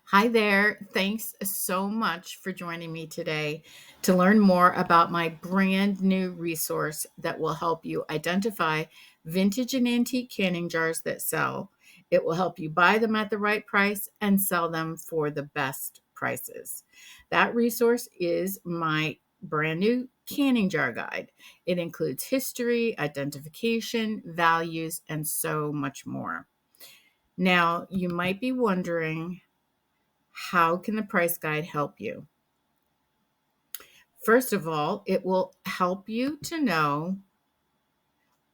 Hi there. Thanks so much for joining me today to learn more about my brand new resource that will help you identify vintage and antique canning jars that sell. It will help you buy them at the right price and sell them for the best prices. That resource is my brand new canning jar guide. It includes history, identification, values, and so much more. Now, you might be wondering, how can the price guide help you? First of all, it will help you to know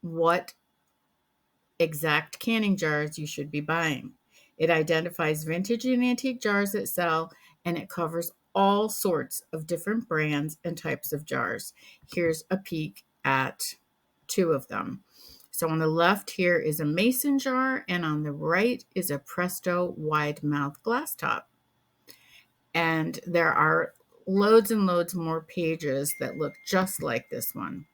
what exact canning jars you should be buying. It identifies vintage and antique jars that sell, and it covers all sorts of different brands and types of jars. Here's a peek at two of them. So on the left here is a mason jar, and on the right is a Presto wide mouth glass top. And there are loads and loads more pages that look just like this one.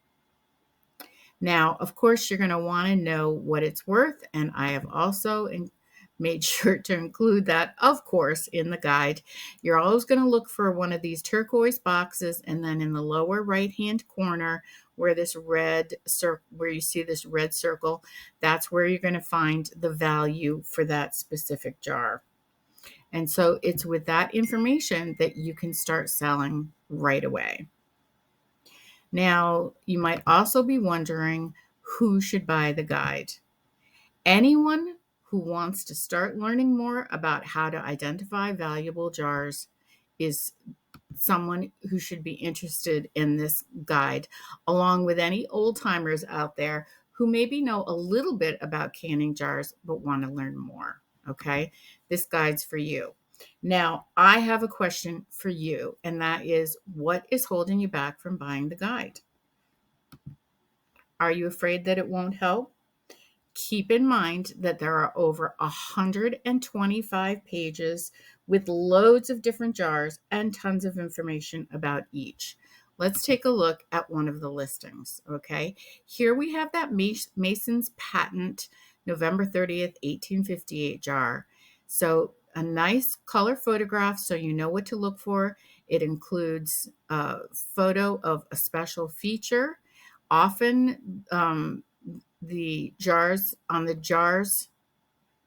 Now, of course, you're going to want to know what it's worth, and I have also made sure to include that, of course, in the guide. You're always going to look for one of these turquoise boxes, and then in the lower right-hand corner, where where you see this red circle, that's where you're going to find the value for that specific jar. And so it's with that information that you can start selling right away. Now, you might also be wondering who should buy the guide. Anyone who wants to start learning more about how to identify valuable jars is someone who should be interested in this guide, along with any old timers out there who maybe know a little bit about canning jars but want to learn more. Okay, this guide's for you. Now, I have a question for you, and that is, what is holding you back from buying the guide? Are you afraid that it won't help? Keep in mind that there are over 125 pages with loads of different jars and tons of information about each. Let's take a look at one of the listings, okay? Here we have that Mason's Patent November 30th, 1858 jar. So a nice color photograph so you know what to look for. It includes a photo of a special feature. Often the jars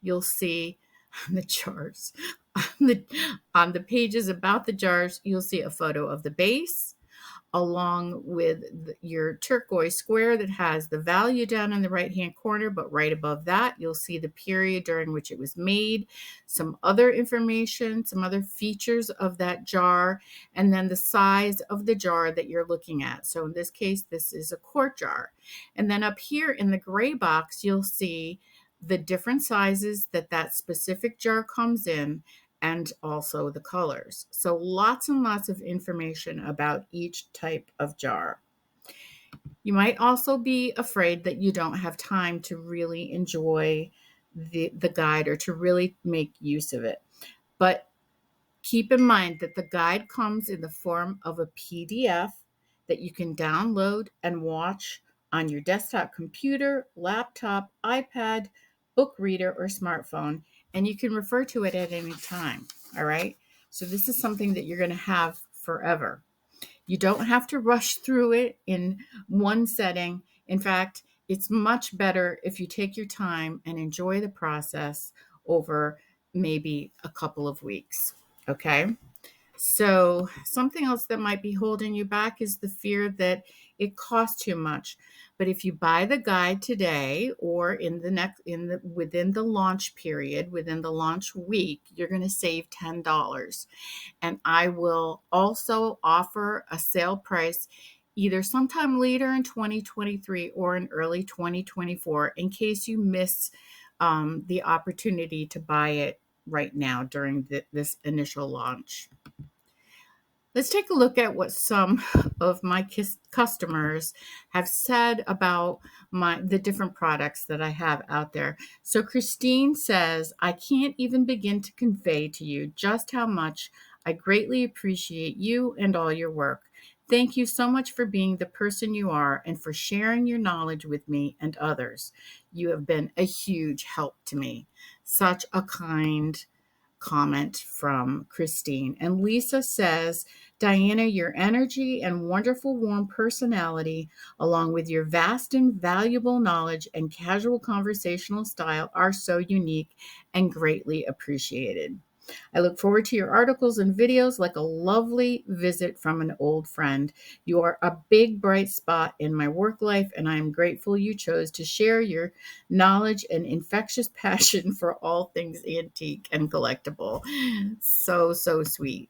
you'll see on the jars on the pages about the jars, you'll see a photo of the base along with your turquoise square that has the value down in the right hand corner, but right above that you'll see the period during which it was made, some other information, some other features of that jar, and then the size of the jar that you're looking at. So in this case, this is a quart jar. And then up here in the gray box, you'll see the different sizes that specific jar comes in, and also the colors. So lots and lots of information about each type of jar. You might also be afraid that you don't have time to really enjoy the guide or to really make use of it. But keep in mind that the guide comes in the form of a PDF that you can download and watch on your desktop computer, laptop, iPad, book reader, or smartphone, and you can refer to it at any time. All right. So, this is something that you're going to have forever. You don't have to rush through it in one setting. In fact, it's much better if you take your time and enjoy the process over maybe a couple of weeks. Okay. So, something else that might be holding you back is the fear that it costs too much. But if you buy the guide today or within the launch period, within the launch week, you're going to save $10. And I will also offer a sale price either sometime later in 2023 or in early 2024 in case you miss the opportunity to buy it right now during this initial launch. Let's take a look at what some of my customers have said about the different products that I have out there. So Christine says, I can't even begin to convey to you just how much I greatly appreciate you and all your work. Thank you so much for being the person you are and for sharing your knowledge with me and others. You have been a huge help to me. Such a kind comment from Christine. And Lisa says, Diana, your energy and wonderful warm personality, along with your vast and valuable knowledge and casual conversational style, are so unique and greatly appreciated. I look forward to your articles and videos like a lovely visit from an old friend. You are a big bright spot in my work life, and I am grateful you chose to share your knowledge and infectious passion for all things antique and collectible. So, so sweet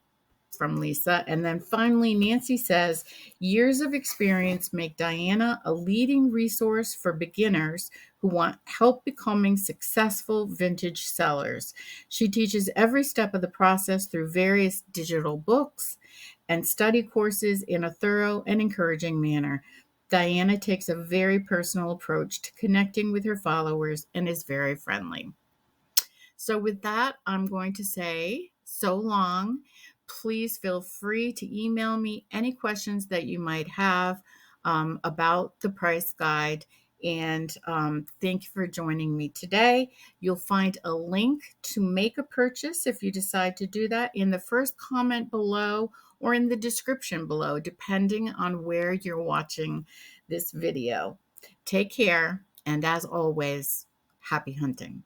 from Lisa. And then finally, Nancy says, years of experience make Diana a leading resource for beginners who want help becoming successful vintage sellers. She teaches every step of the process through various digital books and study courses in a thorough and encouraging manner. Diana takes a very personal approach to connecting with her followers and is very friendly. So, with that, I'm going to say so long. Please feel free to email me any questions that you might have about the price guide. And thank you for joining me today. You'll find a link to make a purchase if you decide to do that in the first comment below or in the description below, depending on where you're watching this video. Take care. And as always, happy hunting.